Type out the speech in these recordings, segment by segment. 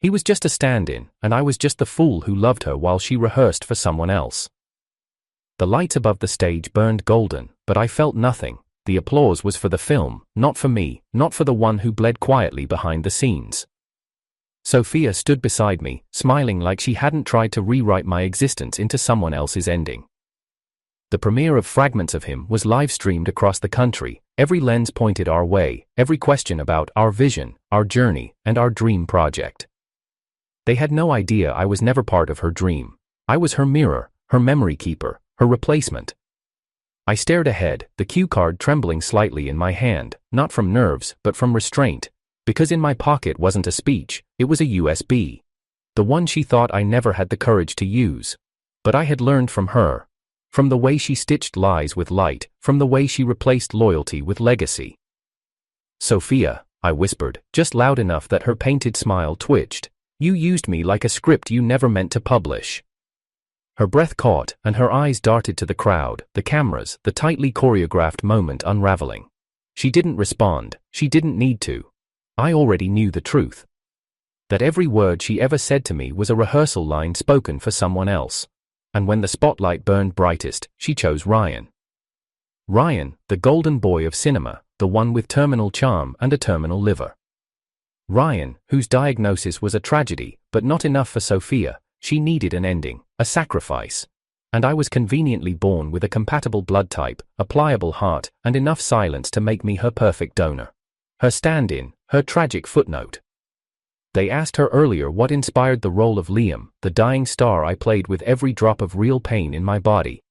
He was just a stand-in, and I was just the fool who loved her while she rehearsed for someone else. The lights above the stage burned golden, but I felt nothing. The applause was for the film, not for me, not for the one who bled quietly behind the scenes. Sophia stood beside me, smiling like she hadn't tried to rewrite my existence into someone else's ending. The premiere of Fragments of Him was live-streamed across the country, every lens pointed our way, every question about our vision, our journey, and our dream project. They had no idea I was never part of her dream. I was her mirror, her memory keeper, her replacement. I stared ahead, the cue card trembling slightly in my hand, not from nerves, but from restraint, because in my pocket wasn't a speech, it was a USB. The one she thought I never had the courage to use. But I had learned from her. From the way she stitched lies with light, from the way she replaced loyalty with legacy. "Sophia," I whispered, just loud enough that her painted smile twitched. "You used me like a script you never meant to publish." Her breath caught, and her eyes darted to the crowd, the cameras, the tightly choreographed moment unraveling. She didn't respond, she didn't need to. I already knew the truth. That every word she ever said to me was a rehearsal line spoken for someone else. And when the spotlight burned brightest, she chose Ryan. Ryan, the golden boy of cinema, the one with terminal charm and a terminal liver. Ryan, whose diagnosis was a tragedy, but not enough for Sophia. She needed an ending, a sacrifice. And I was conveniently born with a compatible blood type, a pliable heart, and enough silence to make me her perfect donor. Her stand-in, her tragic footnote. They asked her earlier what inspired the role of Liam, the dying star I played with every drop of real pain in my body.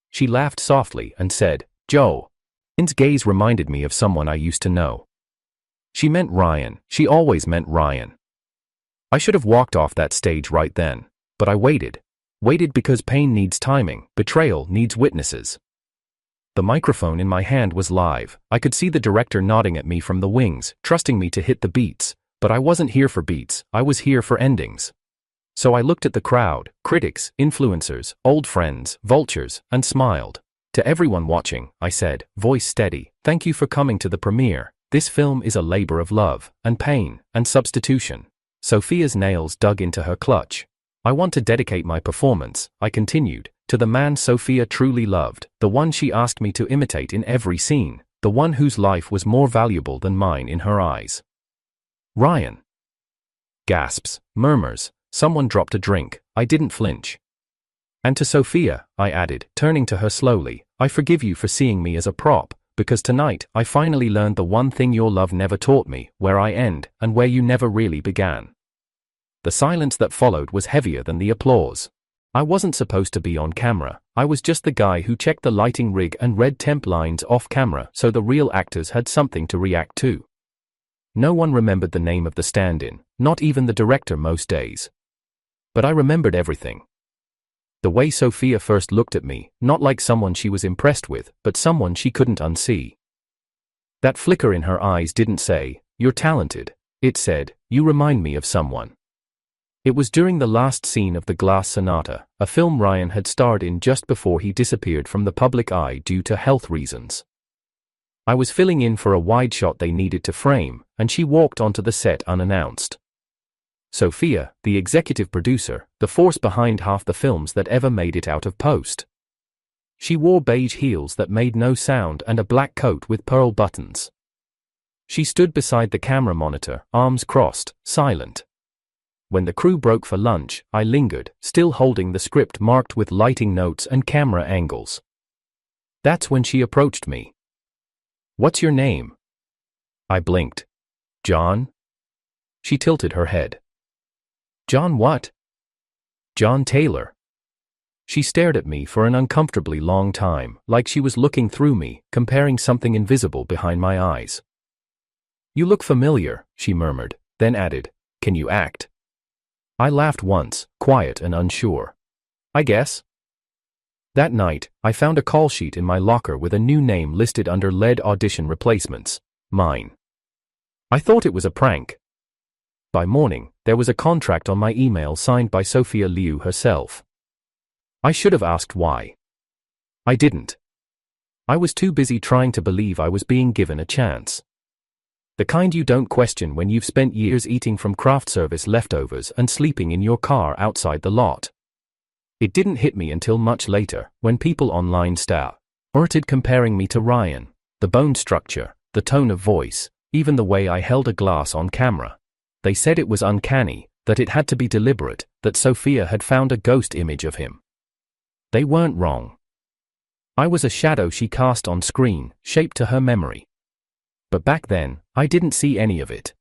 She laughed softly and said, "Joe." Ryan's gaze reminded me of someone I used to know. She meant Ryan, she always meant Ryan. I should have walked off that stage right then, but I waited. Waited because pain needs timing, betrayal needs witnesses. The microphone in my hand was live. I could see the director nodding at me from the wings, trusting me to hit the beats. But I wasn't here for beats, I was here for endings. So I looked at the crowd, critics, influencers, old friends, vultures, and smiled. To everyone watching, I said, voice steady, "Thank you for coming to the premiere. This film is a labor of love, and pain, and substitution." Sophia's nails dug into her clutch. "I want to dedicate my performance," I continued, "to the man Sophia truly loved, the one she asked me to imitate in every scene, the one whose life was more valuable than mine in her eyes." "Ryan." Gasps, murmurs, someone dropped a drink, I didn't flinch. "And to Sophia," I added, turning to her slowly, "I forgive you for seeing me as a prop, because tonight I finally learned the one thing your love never taught me, where I end, and where you never really began." The silence that followed was heavier than the applause. I wasn't supposed to be on camera, I was just the guy who checked the lighting rig and read temp lines off camera so the real actors had something to react to. No one remembered the name of the stand-in, not even the director most days. But I remembered everything. The way Sophia first looked at me, not like someone she was impressed with, but someone she couldn't unsee. That flicker in her eyes didn't say, "You're talented." It said, "You remind me of someone." It was during the last scene of The Glass Sonata, a film Ryan had starred in just before he disappeared from the public eye due to health reasons. I was filling in for a wide shot they needed to frame, and she walked onto the set unannounced. Sophia, the executive producer, the force behind half the films that ever made it out of post. She wore beige heels that made no sound and a black coat with pearl buttons. She stood beside the camera monitor, arms crossed, silent. When the crew broke for lunch, I lingered, still holding the script marked with lighting notes and camera angles. That's when she approached me. "What's your name?" I blinked. "John?" She tilted her head. "John what?" "John Taylor." She stared at me for an uncomfortably long time, like she was looking through me, comparing something invisible behind my eyes. "You look familiar," she murmured, then added, "Can you act?" I laughed once, quiet and unsure. "I guess." That night, I found a call sheet in my locker with a new name listed under lead audition replacements, mine. I thought it was a prank. By morning, there was a contract on my email signed by Sophia Liu herself. I should have asked why. I didn't. I was too busy trying to believe I was being given a chance. The kind you don't question when you've spent years eating from craft service leftovers and sleeping in your car outside the lot. It didn't hit me until much later, when people online started comparing me to Ryan. The bone structure, the tone of voice, even the way I held a glass on camera. They said it was uncanny, that it had to be deliberate, that Sophia had found a ghost image of him. They weren't wrong. I was a shadow she cast on screen, shaped to her memory. But back then, I didn't see any of it.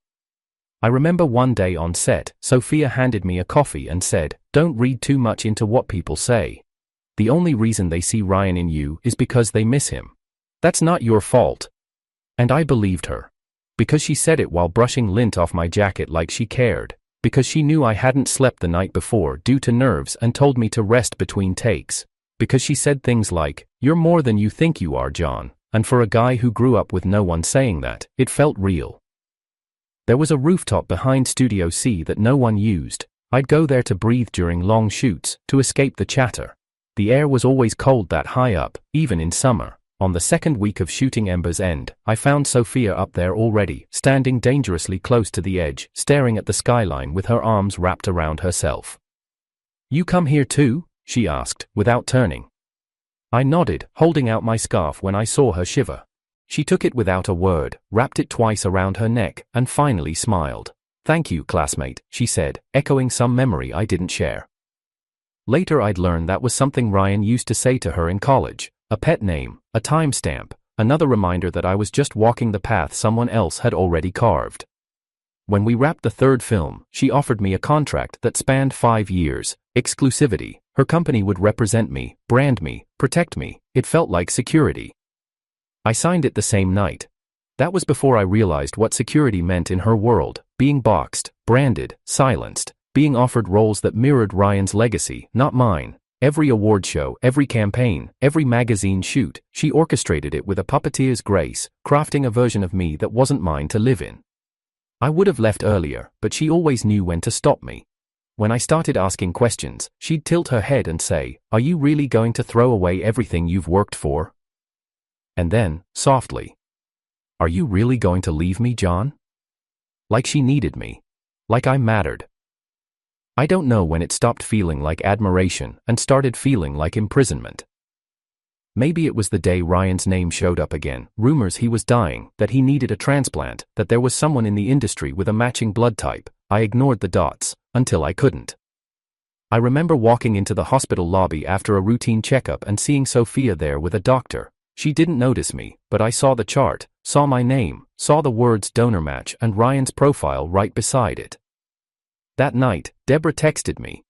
I remember one day on set, Sophia handed me a coffee and said, "Don't read too much into what people say. The only reason they see Ryan in you is because they miss him. That's not your fault." And I believed her. Because she said it while brushing lint off my jacket like she cared. Because she knew I hadn't slept the night before due to nerves and told me to rest between takes. Because she said things like, "You're more than you think you are, John." And for a guy who grew up with no one saying that, it felt real. There was a rooftop behind Studio C that no one used. I'd go there to breathe during long shoots, to escape the chatter. The air was always cold that high up, even in summer. On the second week of shooting Ember's End, I found Sophia up there already, standing dangerously close to the edge, staring at the skyline with her arms wrapped around herself. "You come here too?" she asked, without turning. I nodded, holding out my scarf when I saw her shiver. She took it without a word, wrapped it twice around her neck, and finally smiled. "Thank you, classmate," she said, echoing some memory I didn't share. Later I'd learned that was something Ryan used to say to her in college. A pet name, a timestamp, another reminder that I was just walking the path someone else had already carved. When we wrapped the third film, she offered me a contract that spanned 5 years, exclusivity. Her company would represent me, brand me, protect me. It felt like security. I signed it the same night. That was before I realized what security meant in her world, being boxed, branded, silenced, being offered roles that mirrored Ryan's legacy, not mine. Every award show, every campaign, every magazine shoot, she orchestrated it with a puppeteer's grace, crafting a version of me that wasn't mine to live in. I would have left earlier, but she always knew when to stop me. When I started asking questions, she'd tilt her head and say, "Are you really going to throw away everything you've worked for?" And then, softly, "Are you really going to leave me, John?" Like she needed me. Like I mattered. I don't know when it stopped feeling like admiration and started feeling like imprisonment. Maybe it was the day Ryan's name showed up again, rumors he was dying, that he needed a transplant, that there was someone in the industry with a matching blood type. I ignored the dots, until I couldn't. I remember walking into the hospital lobby after a routine checkup and seeing Sophia there with a doctor. She didn't notice me, but I saw the chart, saw my name, saw the words donor match and Ryan's profile right beside it. That night, Deborah texted me.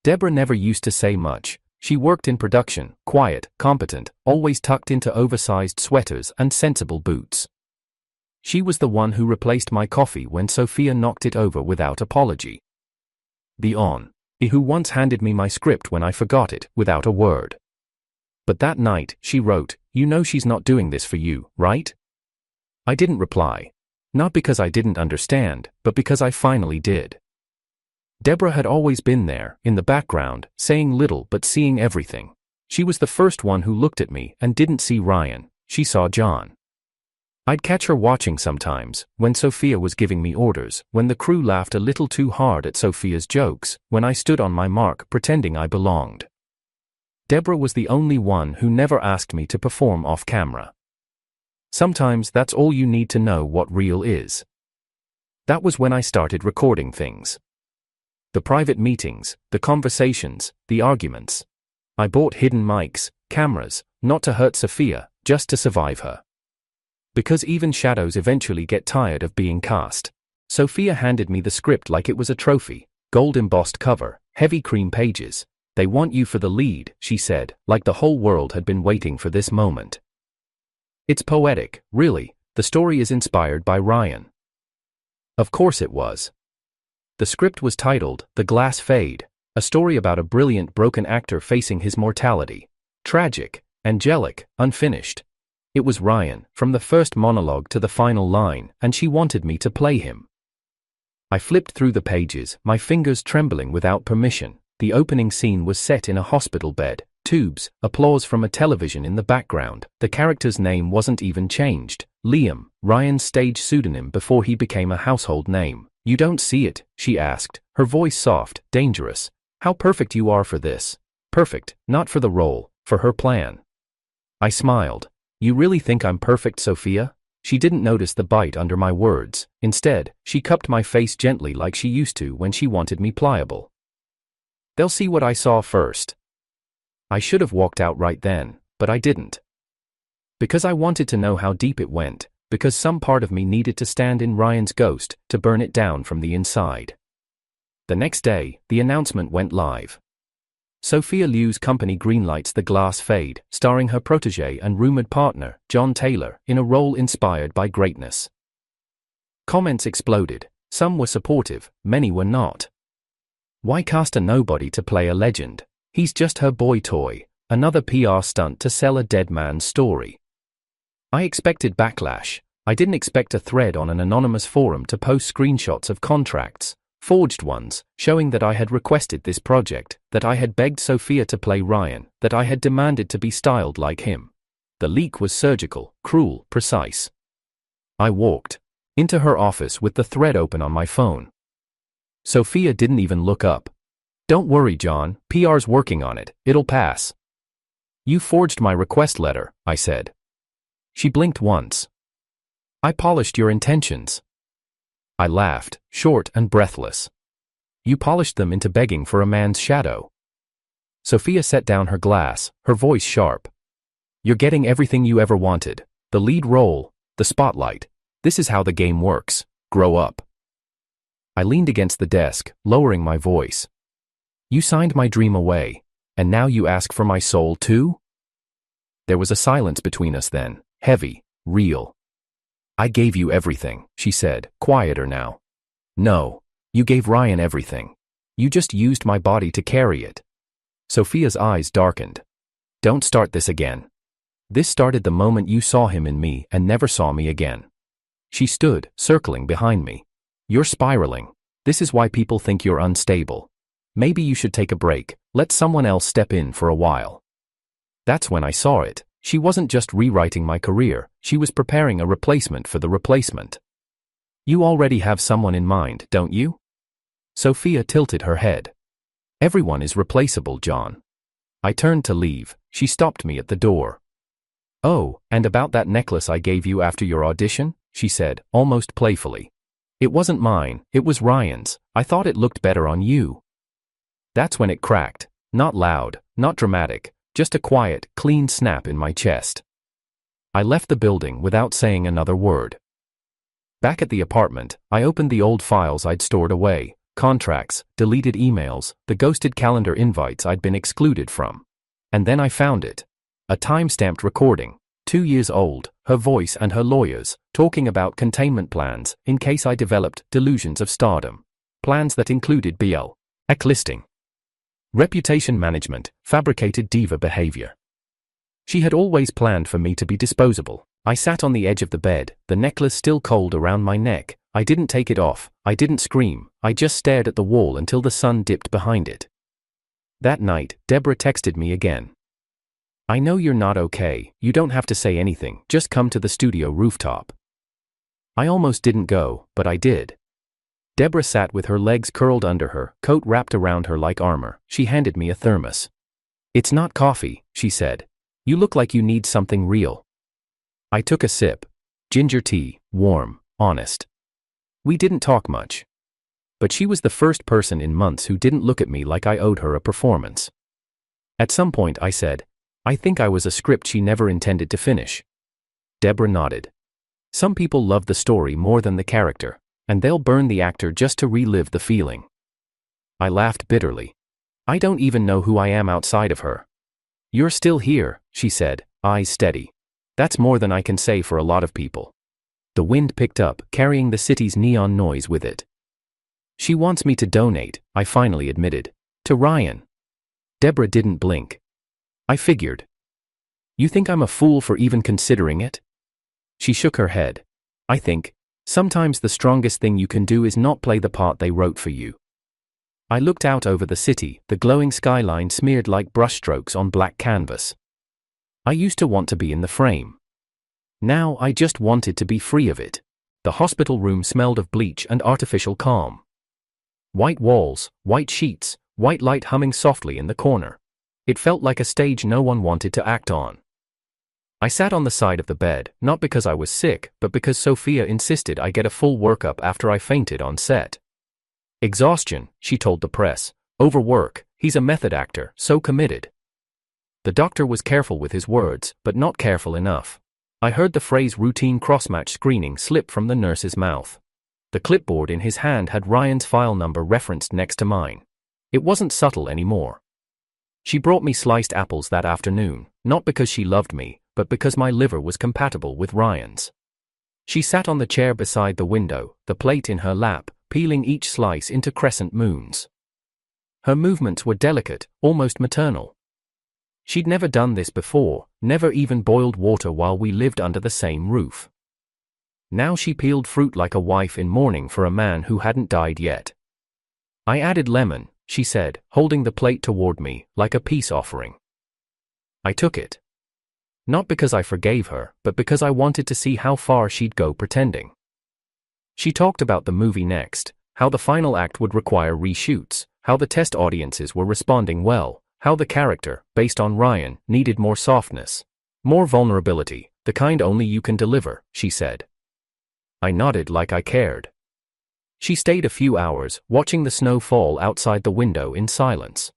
Deborah never used to say much. She worked in production, quiet, competent, always tucked into oversized sweaters and sensible boots. She was the one who replaced my coffee when Sophia knocked it over without apology. Who once handed me my script when I forgot it, without a word. But that night, she wrote, "You know she's not doing this for you, right?" I didn't reply. Not because I didn't understand, but because I finally did. Deborah had always been there, in the background, saying little but seeing everything. She was the first one who looked at me and didn't see Ryan, she saw John. I'd catch her watching sometimes, when Sophia was giving me orders, when the crew laughed a little too hard at Sophia's jokes, when I stood on my mark pretending I belonged. Deborah was the only one who never asked me to perform off camera. Sometimes that's all you need to know what real is. That was when I started recording things. The private meetings, the conversations, the arguments. I bought hidden mics, cameras, not to hurt Sophia, just to survive her. Because even shadows eventually get tired of being cast. Sophia handed me the script like it was a trophy, gold embossed cover, heavy cream pages. "They want you for the lead," she said, like the whole world had been waiting for this moment. It's poetic, really. The story is inspired by Ryan. Of course it was. The script was titled, The Glass Fade, a story about a brilliant broken actor facing his mortality. Tragic, angelic, unfinished. It was Ryan, from the first monologue to the final line, and she wanted me to play him. I flipped through the pages, my fingers trembling without permission. The opening scene was set in a hospital bed, tubes, applause from a television in the background. The character's name wasn't even changed. Liam, Ryan's stage pseudonym before he became a household name. You don't see it, she asked, her voice soft, dangerous. How perfect you are for this. Perfect, not for the role, for her plan. I smiled. You really think I'm perfect, Sophia? She didn't notice the bite under my words. Instead, she cupped my face gently like she used to when she wanted me pliable. They'll see what I saw first. I should have walked out right then, but I didn't. Because I wanted to know how deep it went, because some part of me needed to stand in Ryan's ghost to burn it down from the inside. The next day, the announcement went live. Sophia Liu's company greenlights The Glass Fade, starring her protege and rumored partner, John Taylor, in a role inspired by greatness. Comments exploded. Some were supportive, many were not. Why cast a nobody to play a legend? He's just her boy toy, another PR stunt to sell a dead man's story. I expected backlash. I didn't expect a thread on an anonymous forum to post screenshots of contracts, forged ones, showing that I had requested this project, that I had begged Sophia to play Ryan, that I had demanded to be styled like him. The leak was surgical, cruel, precise. I walked into her office with the thread open on my phone. Sophia didn't even look up. Don't worry, John, PR's working on it, it'll pass. You forged my request letter, I said. She blinked once. I polished your intentions. I laughed, short and breathless. You polished them into begging for a man's shadow. Sophia set down her glass, her voice sharp. You're getting everything you ever wanted. The lead role, the spotlight. This is how the game works. Grow up. I leaned against the desk, lowering my voice. You signed my dream away, and now you ask for my soul too? There was a silence between us then, heavy, real. I gave you everything, she said, quieter now. No, you gave Ryan everything. You just used my body to carry it. Sophia's eyes darkened. Don't start this again. This started the moment you saw him in me and never saw me again. She stood, circling behind me. You're spiraling. This is why people think you're unstable. Maybe you should take a break, let someone else step in for a while. That's when I saw it. She wasn't just rewriting my career, she was preparing a replacement for the replacement. You already have someone in mind, don't you? Sophia tilted her head. Everyone is replaceable, John. I turned to leave. She stopped me at the door. Oh, and about that necklace I gave you after your audition, she said, almost playfully. It wasn't mine, it was Ryan's. I thought it looked better on you. That's when it cracked. Not loud, not dramatic, just a quiet, clean snap in my chest. I left the building without saying another word. Back at the apartment, I opened the old files I'd stored away, contracts, deleted emails, the ghosted calendar invites I'd been excluded from. And then I found it. A time-stamped recording, 2 years old, her voice and her lawyers, talking about containment plans in case I developed delusions of stardom. Plans that included blacklisting, reputation management, fabricated diva behavior. She had always planned for me to be disposable. I sat on the edge of the bed, the necklace still cold around my neck. I didn't take it off, I didn't scream, I just stared at the wall until the sun dipped behind it. That night, Deborah texted me again. I know you're not okay, you don't have to say anything, just come to the studio rooftop. I almost didn't go, but I did. Deborah sat with her legs curled under her, coat wrapped around her like armor. She handed me a thermos. It's not coffee, she said. You look like you need something real. I took a sip. Ginger tea, warm, honest. We didn't talk much. But she was the first person in months who didn't look at me like I owed her a performance. At some point I said, I think I was a script she never intended to finish. Deborah nodded. Some people love the story more than the character, and they'll burn the actor just to relive the feeling. I laughed bitterly. I don't even know who I am outside of her. You're still here, she said, eyes steady. That's more than I can say for a lot of people. The wind picked up, carrying the city's neon noise with it. She wants me to donate, I finally admitted. To Ryan. Deborah didn't blink. I figured. You think I'm a fool for even considering it? She shook her head. I think, sometimes the strongest thing you can do is not play the part they wrote for you. I looked out over the city, the glowing skyline smeared like brushstrokes on black canvas. I used to want to be in the frame. Now I just wanted to be free of it. The hospital room smelled of bleach and artificial calm. White walls, white sheets, white light humming softly in the corner. It felt like a stage no one wanted to act on. I sat on the side of the bed, not because I was sick, but because Sophia insisted I get a full workup after I fainted on set. Exhaustion, she told the press. Overwork, he's a method actor, so committed. The doctor was careful with his words, but not careful enough. I heard the phrase routine cross-match screening slip from the nurse's mouth. The clipboard in his hand had Ryan's file number referenced next to mine. It wasn't subtle anymore. She brought me sliced apples that afternoon, not because she loved me, but because my liver was compatible with Ryan's. She sat on the chair beside the window, the plate in her lap, peeling each slice into crescent moons. Her movements were delicate, almost maternal. She'd never done this before, never even boiled water while we lived under the same roof. Now she peeled fruit like a wife in mourning for a man who hadn't died yet. I added lemon, she said, holding the plate toward me, like a peace offering. I took it. Not because I forgave her, but because I wanted to see how far she'd go pretending. She talked about the movie next, how the final act would require reshoots, how the test audiences were responding well, how the character, based on Ryan, needed more softness, more vulnerability, the kind only you can deliver, she said. I nodded like I cared. She stayed a few hours, watching the snow fall outside the window in silence.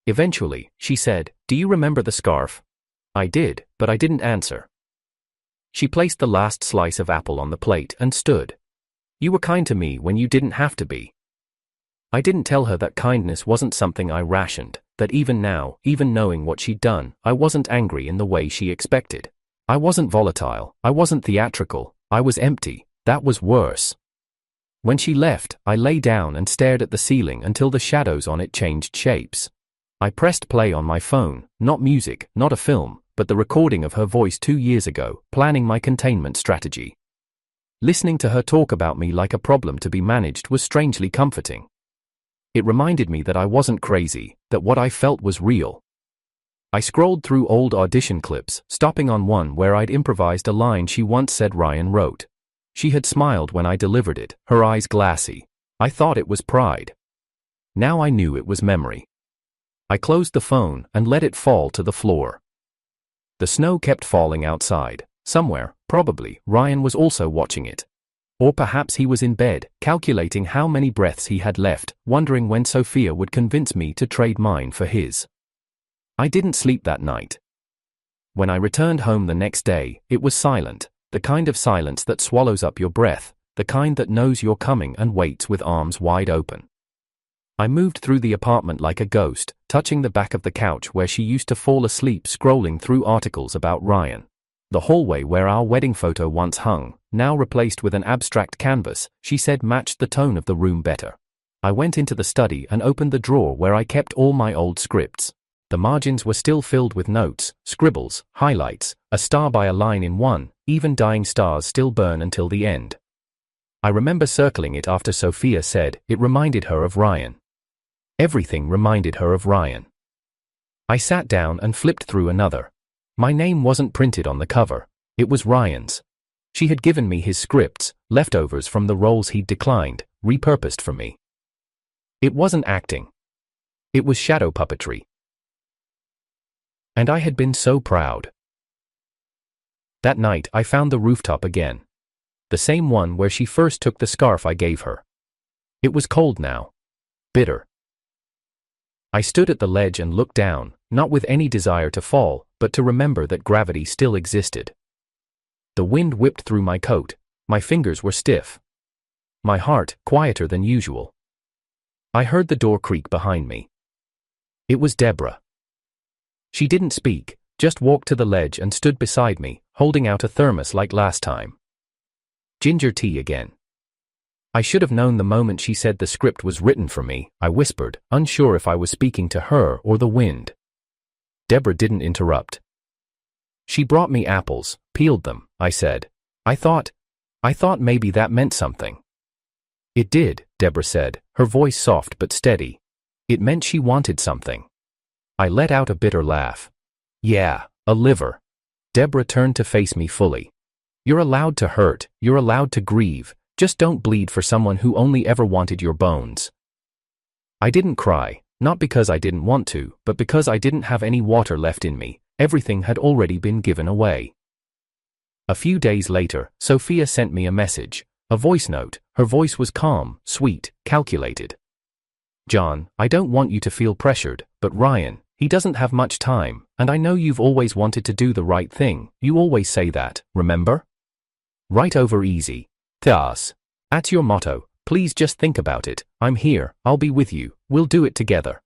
Eventually, she said, "Do you remember the scarf?" I did, but I didn't answer. She placed the last slice of apple on the plate and stood. "You were kind to me when you didn't have to be." I didn't tell her that kindness wasn't something I rationed, that even now, even knowing what she'd done, I wasn't angry in the way she expected. I wasn't volatile, I wasn't theatrical, I was empty. That was worse. When she left, I lay down and stared at the ceiling until the shadows on it changed shapes. I pressed play on my phone, not music, not a film, but the recording of her voice 2 years ago, planning my containment strategy. Listening to her talk about me like a problem to be managed was strangely comforting. It reminded me that I wasn't crazy, that what I felt was real. I scrolled through old audition clips, stopping on one where I'd improvised a line she once said Ryan wrote. She had smiled when I delivered it, her eyes glassy. I thought it was pride. Now I knew it was memory. I closed the phone and let it fall to the floor. The snow kept falling outside. Somewhere, probably, Ryan was also watching it. Or perhaps he was in bed, calculating how many breaths he had left, wondering when Sophia would convince me to trade mine for his. I didn't sleep that night. When I returned home the next day, it was silent, the kind of silence that swallows up your breath, the kind that knows you're coming and waits with arms wide open. I moved through the apartment like a ghost, touching the back of the couch where she used to fall asleep scrolling through articles about Ryan. The hallway where our wedding photo once hung, now replaced with an abstract canvas, she said matched the tone of the room better. I went into the study and opened the drawer where I kept all my old scripts. The margins were still filled with notes, scribbles, highlights, a star by a line in one, even dying stars still burn until the end. I remember circling it after Sophia said it reminded her of Ryan. Everything reminded her of Ryan. I sat down and flipped through another. My name wasn't printed on the cover. It was Ryan's. She had given me his scripts, leftovers from the roles he'd declined, repurposed for me. It wasn't acting. It was shadow puppetry. And I had been so proud. That night I found the rooftop again. The same one where she first took the scarf I gave her. It was cold now. Bitter. I stood at the ledge and looked down, not with any desire to fall, but to remember that gravity still existed. The wind whipped through my coat. My fingers were stiff. My heart, quieter than usual. I heard the door creak behind me. It was Deborah. She didn't speak, just walked to the ledge and stood beside me, holding out a thermos like last time. Ginger tea again. I should have known the moment she said the script was written for me, I whispered, unsure if I was speaking to her or the wind. Deborah didn't interrupt. She brought me apples, peeled them, I said. I thought maybe that meant something. It did, Deborah said, her voice soft but steady. It meant she wanted something. I let out a bitter laugh. Yeah, a liver. Deborah turned to face me fully. You're allowed to hurt, you're allowed to grieve, just don't bleed for someone who only ever wanted your bones. I didn't cry, not because I didn't want to, but because I didn't have any water left in me. Everything had already been given away. A few days later, Sophia sent me a message, a voice note. Her voice was calm, sweet, calculated. John, I don't want you to feel pressured, but Ryan, he doesn't have much time, and I know you've always wanted to do the right thing. You always say that, remember? Right over easy. That's your motto. Please just think about it. I'm here, I'll be with you, we'll do it together.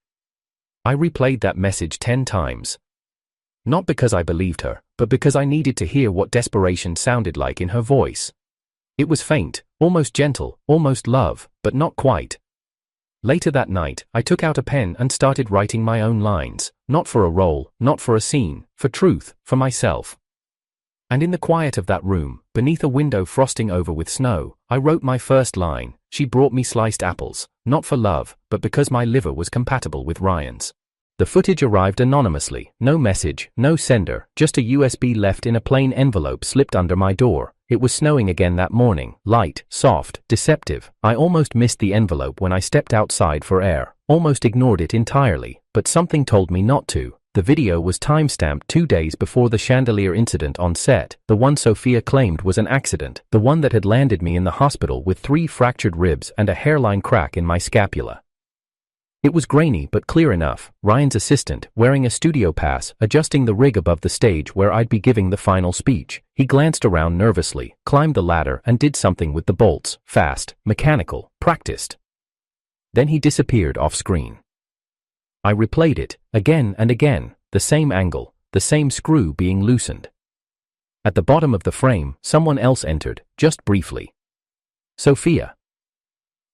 I replayed that message 10 times. Not because I believed her, but because I needed to hear what desperation sounded like in her voice. It was faint, almost gentle, almost love, but not quite. Later that night, I took out a pen and started writing my own lines, not for a role, not for a scene, for truth, for myself. And in the quiet of that room, beneath a window frosting over with snow, I wrote my first line. She brought me sliced apples, not for love, but because my liver was compatible with Ryan's. The footage arrived anonymously, no message, no sender, just a USB left in a plain envelope slipped under my door. It was snowing again that morning, light, soft, deceptive. I almost missed the envelope when I stepped outside for air, almost ignored it entirely, but something told me not to. The video was time-stamped 2 days before the chandelier incident on set, the one Sophia claimed was an accident, the one that had landed me in the hospital with 3 fractured ribs and a hairline crack in my scapula. It was grainy but clear enough. Ryan's assistant, wearing a studio pass, adjusting the rig above the stage where I'd be giving the final speech. He glanced around nervously, climbed the ladder and did something with the bolts, fast, mechanical, practiced. Then he disappeared off screen. I replayed it, again and again, the same angle, the same screw being loosened. At the bottom of the frame, someone else entered, just briefly. Sophia.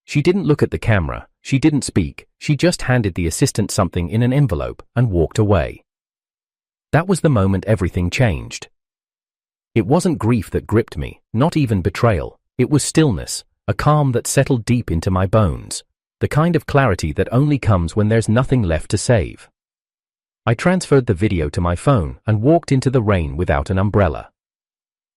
She didn't look at the camera, she didn't speak, she just handed the assistant something in an envelope and walked away. That was the moment everything changed. It wasn't grief that gripped me, not even betrayal, it was stillness, a calm that settled deep into my bones. The kind of clarity that only comes when there's nothing left to save. I transferred the video to my phone and walked into the rain without an umbrella.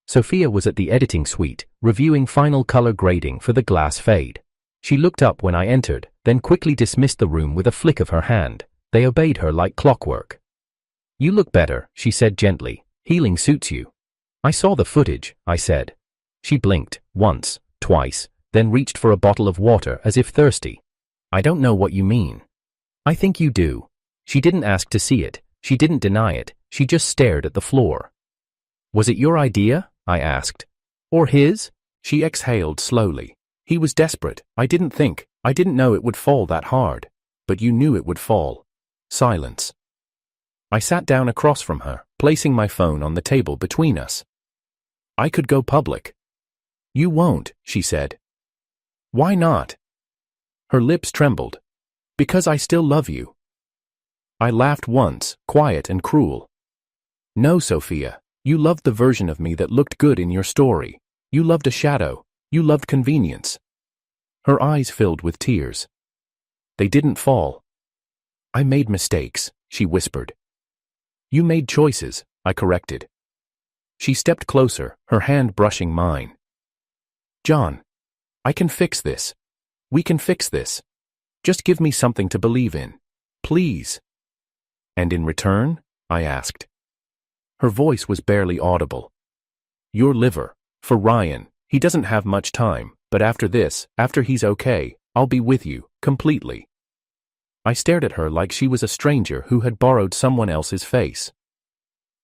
Sophia was at the editing suite, reviewing final color grading for the glass fade. She looked up when I entered, then quickly dismissed the room with a flick of her hand. They obeyed her like clockwork. You look better, she said gently. Healing suits you. I saw the footage, I said. She blinked, once, twice, then reached for a bottle of water as if thirsty. I don't know what you mean. I think you do. She didn't ask to see it, she didn't deny it, she just stared at the floor. Was it your idea? I asked. Or his? She exhaled slowly. He was desperate. I didn't know it would fall that hard. But you knew it would fall. Silence. I sat down across from her, placing my phone on the table between us. I could go public. You won't, she said. Why not? Her lips trembled. Because I still love you. I laughed once, quiet and cruel. No, Sophia, you loved the version of me that looked good in your story. You loved a shadow. You loved convenience. Her eyes filled with tears. They didn't fall. I made mistakes, she whispered. You made choices, I corrected. She stepped closer, her hand brushing mine. John, I can fix this. We can fix this. Just give me something to believe in. Please. And in return? I asked. Her voice was barely audible. Your liver. For Ryan, he doesn't have much time, but after this, after he's okay, I'll be with you, completely. I stared at her like she was a stranger who had borrowed someone else's face.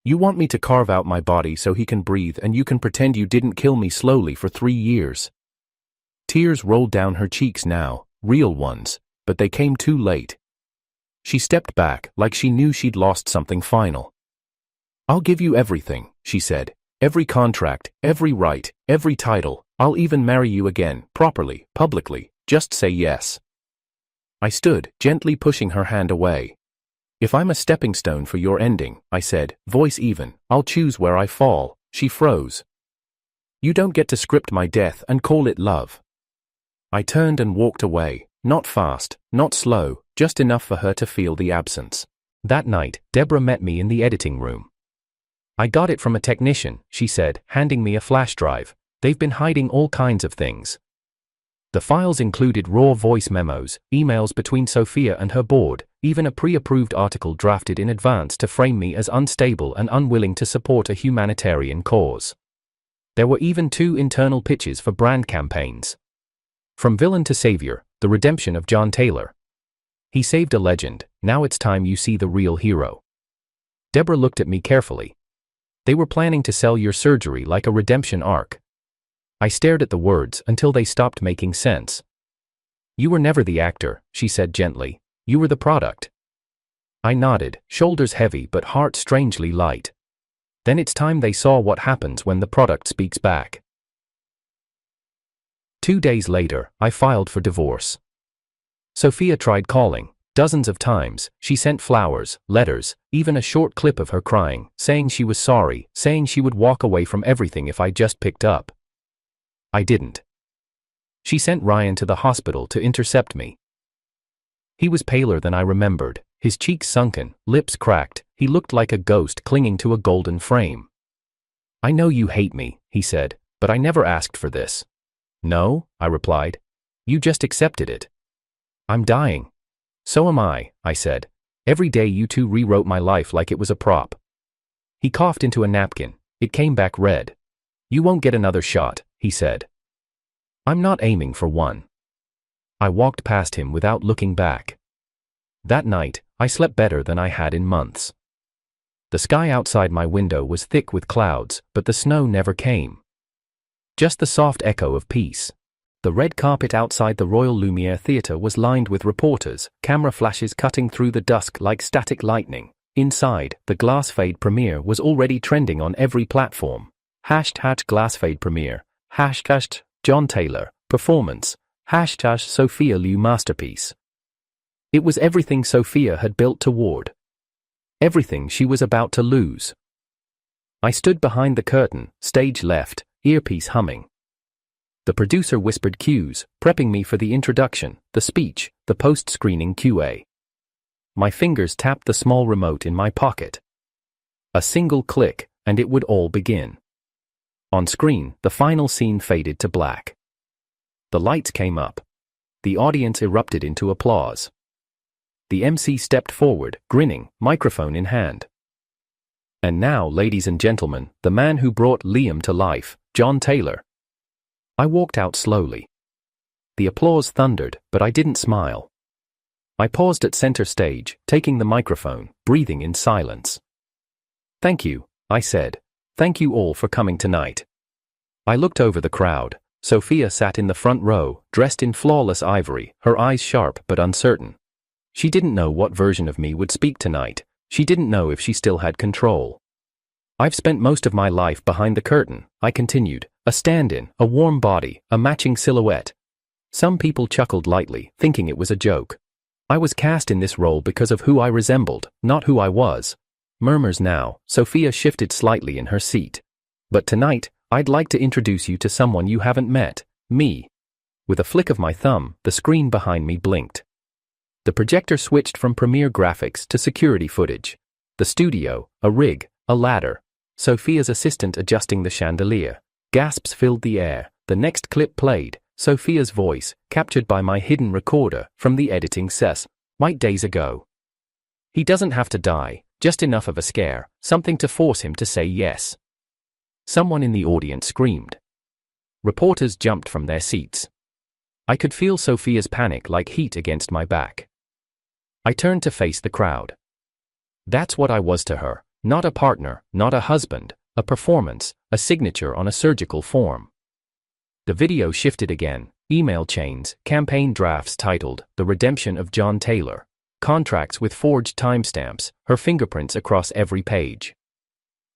You want me to carve out my body so he can breathe and you can pretend you didn't kill me slowly for 3 years. Tears rolled down her cheeks now, real ones, but they came too late. She stepped back like she knew she'd lost something final. I'll give you everything, she said. Every contract, every right, every title. I'll even marry you again, properly, publicly. Just say yes. I stood, gently pushing her hand away. If I'm a stepping stone for your ending, I said, voice even, I'll choose where I fall. She froze. You don't get to script my death and call it love. I turned and walked away, not fast, not slow, just enough for her to feel the absence. That night, Deborah met me in the editing room. I got it from a technician, she said, handing me a flash drive. They've been hiding all kinds of things. The files included raw voice memos, emails between Sophia and her board, even a pre-approved article drafted in advance to frame me as unstable and unwilling to support a humanitarian cause. There were even 2 internal pitches for brand campaigns. From villain to savior, the redemption of John Taylor. He saved a legend, now it's time you see the real hero. Deborah looked at me carefully. They were planning to sell your surgery like a redemption arc. I stared at the words until they stopped making sense. You were never the actor, she said gently. You were the product. I nodded, shoulders heavy but heart strangely light. Then it's time they saw what happens when the product speaks back. 2 days later, I filed for divorce. Sophia tried calling. Dozens of times, she sent flowers, letters, even a short clip of her crying, saying she was sorry, saying she would walk away from everything if I just picked up. I didn't. She sent Ryan to the hospital to intercept me. He was paler than I remembered, his cheeks sunken, lips cracked, he looked like a ghost clinging to a golden frame. I know you hate me, he said, but I never asked for this. No, I replied. You just accepted it. I'm dying. So am I said. Every day you two rewrote my life like it was a prop. He coughed into a napkin. It came back red. You won't get another shot, he said. I'm not aiming for one. I walked past him without looking back. That night, I slept better than I had in months. The sky outside my window was thick with clouds, but the snow never came. Just the soft echo of peace. The red carpet outside the Royal Lumiere Theatre was lined with reporters, camera flashes cutting through the dusk like static lightning. Inside, the Glassfade premiere was already trending on every platform. #Glassfade premiere, #John Taylor, performance, #Sophia Liu masterpiece. It was everything Sophia had built toward. Everything she was about to lose. I stood behind the curtain, stage left, earpiece humming. The producer whispered cues, prepping me for the introduction, the speech, the post-screening QA. My fingers tapped the small remote in my pocket. A single click, and it would all begin. On screen, the final scene faded to black. The lights came up. The audience erupted into applause. The MC stepped forward, grinning, microphone in hand. And now, ladies and gentlemen, the man who brought Liam to life, John Taylor. I walked out slowly. The applause thundered, but I didn't smile. I paused at center stage, taking the microphone, breathing in silence. Thank you, I said. Thank you all for coming tonight. I looked over the crowd. Sophia sat in the front row, dressed in flawless ivory, her eyes sharp but uncertain. She didn't know what version of me would speak tonight. She didn't know if she still had control. I've spent most of my life behind the curtain, I continued, a stand-in, a warm body, a matching silhouette. Some people chuckled lightly, thinking it was a joke. I was cast in this role because of who I resembled, not who I was. Murmurs now. Sophia shifted slightly in her seat. But tonight, I'd like to introduce you to someone you haven't met, me. With a flick of my thumb, the screen behind me blinked. The projector switched from Premiere graphics to security footage. The studio, a rig, a ladder. Sophia's assistant adjusting the chandelier. Gasps filled the air. The next clip played. Sophia's voice, captured by my hidden recorder, from the editing ses. White days ago. He doesn't have to die, just enough of a scare, something to force him to say yes. Someone in the audience screamed. Reporters jumped from their seats. I could feel Sophia's panic like heat against my back. I turned to face the crowd. That's what I was to her. Not a partner, not a husband, a performance, a signature on a surgical form. The video shifted again, email chains, campaign drafts titled, The Redemption of John Taylor, contracts with forged timestamps, her fingerprints across every page.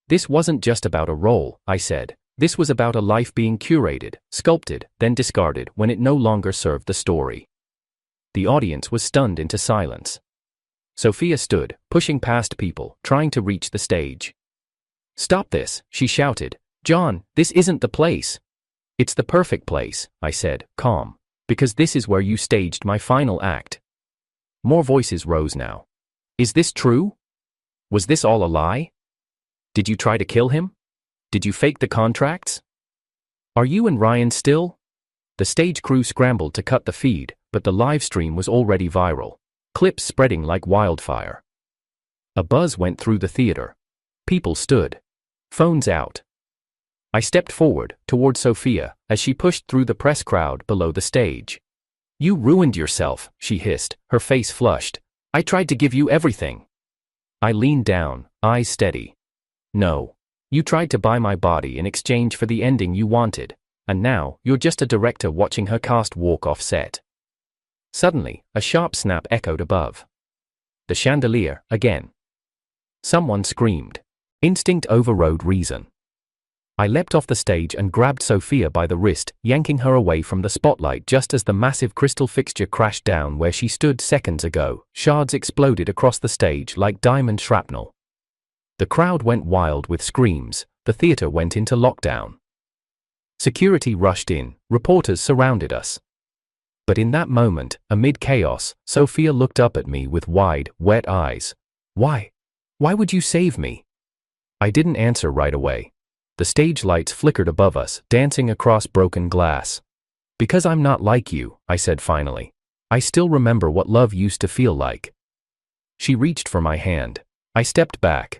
This wasn't just about a role, I said. This was about a life being curated, sculpted, then discarded when it no longer served the story. The audience was stunned into silence. Sophia stood, pushing past people, trying to reach the stage. Stop this, she shouted. John, this isn't the place. It's the perfect place, I said, calm, because this is where you staged my final act. More voices rose now. Is this true? Was this all a lie? Did you try to kill him? Did you fake the contracts? Are you and Ryan still? The stage crew scrambled to cut the feed, but the live stream was already viral. Clips spreading like wildfire. A buzz went through the theater. People stood. Phones out. I stepped forward, toward Sophia, as she pushed through the press crowd below the stage. You ruined yourself, she hissed, her face flushed. I tried to give you everything. I leaned down, eyes steady. No. You tried to buy my body in exchange for the ending you wanted, and now you're just a director watching her cast walk off set. Suddenly, a sharp snap echoed above. The chandelier, again. Someone screamed. Instinct overrode reason. I leapt off the stage and grabbed Sophia by the wrist, yanking her away from the spotlight just as the massive crystal fixture crashed down where she stood seconds ago. Shards exploded across the stage like diamond shrapnel. The crowd went wild with screams, the theater went into lockdown. Security rushed in, reporters surrounded us. But in that moment, amid chaos, Sophia looked up at me with wide, wet eyes. Why? Why would you save me? I didn't answer right away. The stage lights flickered above us, dancing across broken glass. Because I'm not like you, I said finally. I still remember what love used to feel like. She reached for my hand. I stepped back.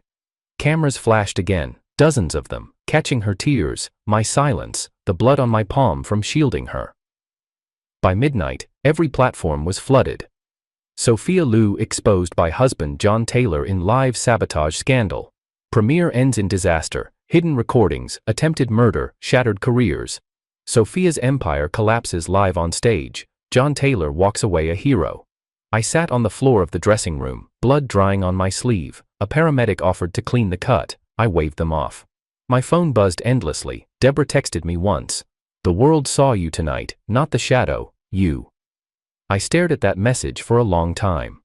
Cameras flashed again, dozens of them, catching her tears, my silence, the blood on my palm from shielding her. By midnight, every platform was flooded. Sophia Liu exposed by husband John Taylor in live sabotage scandal. Premiere ends in disaster, hidden recordings, attempted murder, shattered careers. Sophia's empire collapses live on stage. John Taylor walks away a hero. I sat on the floor of the dressing room, blood drying on my sleeve. A paramedic offered to clean the cut. I waved them off. My phone buzzed endlessly. Deborah texted me once. The world saw you tonight, not the shadow, you. I stared at that message for a long time.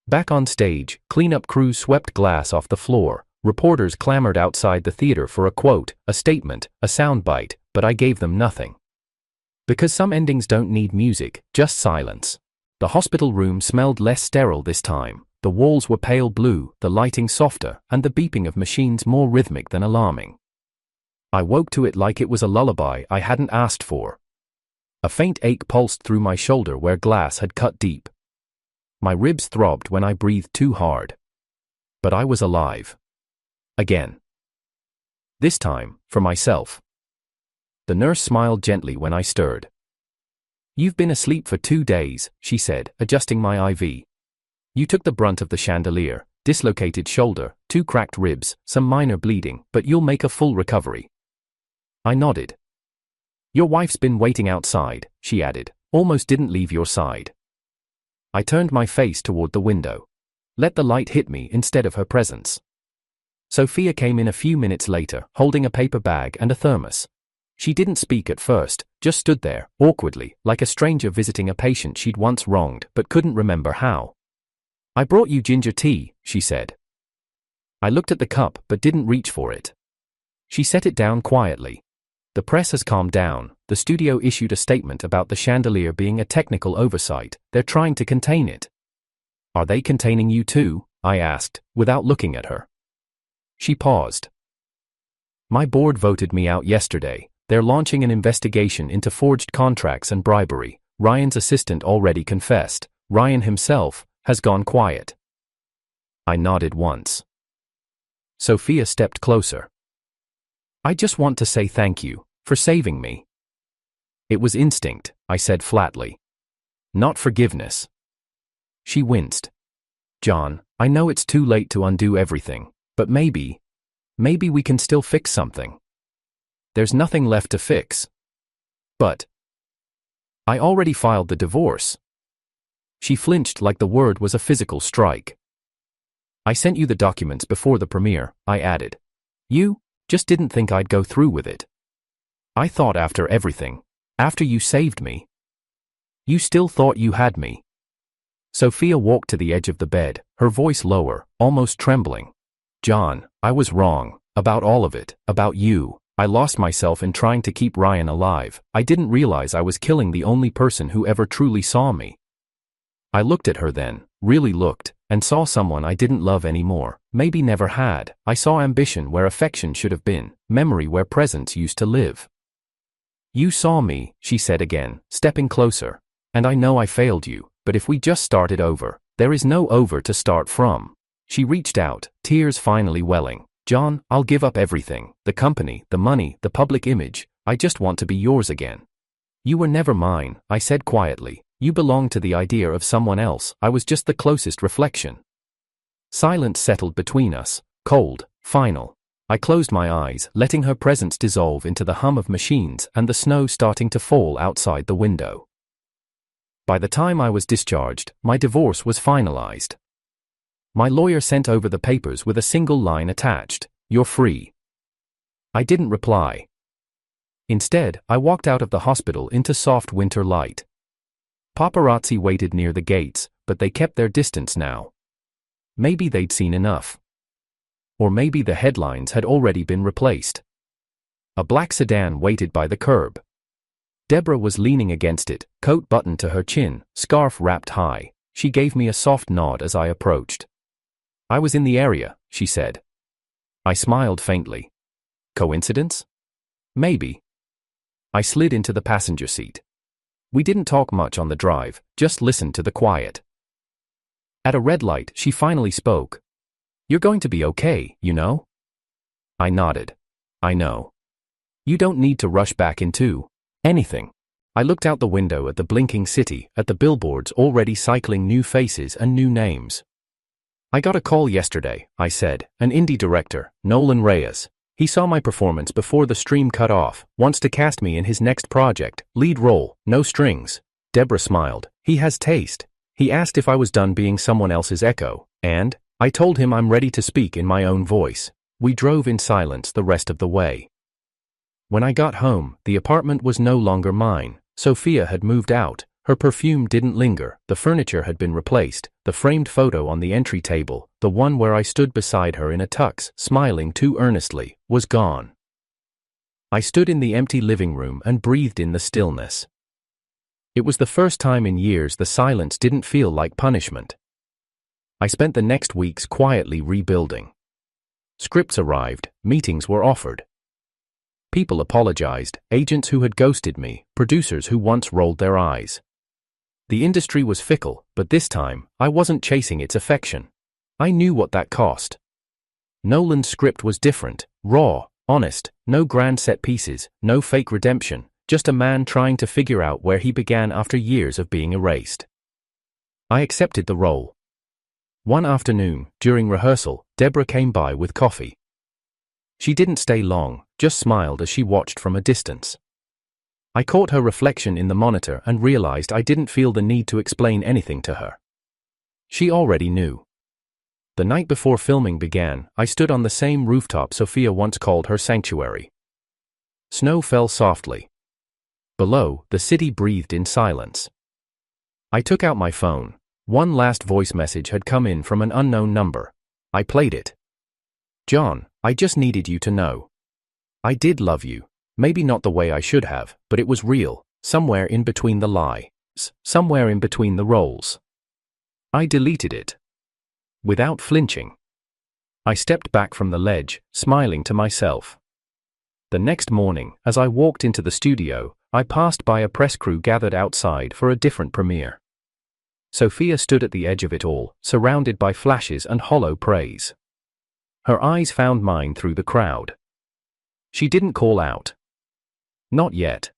Back on stage, cleanup crews swept glass off the floor. Reporters clamored outside the theater for a quote, a statement, a soundbite, but I gave them nothing. Because some endings don't need music, just silence. The hospital room smelled less sterile this time. The walls were pale blue, the lighting softer, and the beeping of machines more rhythmic than alarming. I woke to it like it was a lullaby I hadn't asked for. A faint ache pulsed through my shoulder where glass had cut deep. My ribs throbbed when I breathed too hard. But I was alive. Again. This time, for myself. The nurse smiled gently when I stirred. You've been asleep for 2 days, she said, adjusting my IV. You took the brunt of the chandelier, dislocated shoulder, 2 cracked ribs, some minor bleeding, but you'll make a full recovery. I nodded. Your wife's been waiting outside, she added, almost didn't leave your side. I turned my face toward the window. Let the light hit me instead of her presence. Sophia came in a few minutes later, holding a paper bag and a thermos. She didn't speak at first, just stood there, awkwardly, like a stranger visiting a patient she'd once wronged but couldn't remember how. I brought you ginger tea, she said. I looked at the cup but didn't reach for it. She set it down quietly. The press has calmed down. The studio issued a statement about the chandelier being a technical oversight. They're trying to contain it. Are they containing you too? I asked, without looking at her. She paused. My board voted me out yesterday. They're launching an investigation into forged contracts and bribery. Ryan's assistant already confessed. Ryan himself has gone quiet. I nodded once. Sophia stepped closer. I just want to say thank you for saving me. It was instinct, I said flatly. Not forgiveness. She winced. John, I know it's too late to undo everything, but maybe we can still fix something. There's nothing left to fix. But I already filed the divorce. She flinched like the word was a physical strike. I sent you the documents before the premiere, I added. You just didn't think I'd go through with it. I thought after everything, after you saved me, you still thought you had me. Sophia walked to the edge of the bed, her voice lower, almost trembling. John, I was wrong, about all of it, about you. I lost myself in trying to keep Ryan alive. I didn't realize I was killing the only person who ever truly saw me. I looked at her then, really looked, and saw someone I didn't love anymore, maybe never had. I saw ambition where affection should have been, memory where presence used to live. You saw me, she said again, stepping closer. And I know I failed you, but if we just started over, there is no over to start from. She reached out, tears finally welling. John, I'll give up everything, the company, the money, the public image. I just want to be yours again. You were never mine, I said quietly. You belonged to the idea of someone else. I was just the closest reflection. Silence settled between us, cold, final. I closed my eyes, letting her presence dissolve into the hum of machines and the snow starting to fall outside the window. By the time I was discharged, my divorce was finalized. My lawyer sent over the papers with a single line attached: "You're free." I didn't reply. Instead, I walked out of the hospital into soft winter light. Paparazzi waited near the gates, but they kept their distance now. Maybe they'd seen enough. Or maybe the headlines had already been replaced. A black sedan waited by the curb. Deborah was leaning against it, coat buttoned to her chin, scarf wrapped high. She gave me a soft nod as I approached. "I was in the area," she said. I smiled faintly. Coincidence? Maybe. I slid into the passenger seat. We didn't talk much on the drive, just listened to the quiet. At a red light, she finally spoke. "You're going to be okay, you know?" I nodded. "I know. You don't need to rush back into anything." I looked out the window at the blinking city, at the billboards already cycling new faces and new names. "I got a call yesterday," I said, "an indie director, Nolan Reyes. He saw my performance before the stream cut off, wants to cast me in his next project, lead role, no strings." Deborah smiled. "He has taste. He asked if I was done being someone else's echo, and I told him I'm ready to speak in my own voice." We drove in silence the rest of the way. When I got home, the apartment was no longer mine. Sophia had moved out. Her perfume didn't linger, the furniture had been replaced, the framed photo on the entry table, the one where I stood beside her in a tux, smiling too earnestly, was gone. I stood in the empty living room and breathed in the stillness. It was the first time in years the silence didn't feel like punishment. I spent the next weeks quietly rebuilding. Scripts arrived, meetings were offered. People apologized, agents who had ghosted me, producers who once rolled their eyes. The industry was fickle, but this time, I wasn't chasing its affection. I knew what that cost. Nolan's script was different, raw, honest, no grand set pieces, no fake redemption, just a man trying to figure out where he began after years of being erased. I accepted the role. One afternoon, during rehearsal, Deborah came by with coffee. She didn't stay long, just smiled as she watched from a distance. I caught her reflection in the monitor and realized I didn't feel the need to explain anything to her. She already knew. The night before filming began, I stood on the same rooftop Sophia once called her sanctuary. Snow fell softly. Below, the city breathed in silence. I took out my phone. One last voice message had come in from an unknown number. I played it. "John, I just needed you to know. I did love you. Maybe not the way I should have, but it was real, somewhere in between the lies, somewhere in between the roles." I deleted it. Without flinching. I stepped back from the ledge, smiling to myself. The next morning, as I walked into the studio, I passed by a press crew gathered outside for a different premiere. Sophia stood at the edge of it all, surrounded by flashes and hollow praise. Her eyes found mine through the crowd. She didn't call out. Not yet.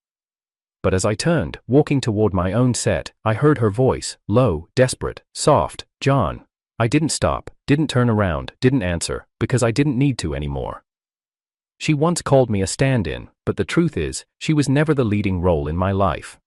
But as I turned, walking toward my own set, I heard her voice, low, desperate, soft. "John." I didn't stop, didn't turn around, didn't answer, because I didn't need to anymore. She once called me a stand-in, but the truth is, she was never the leading role in my life.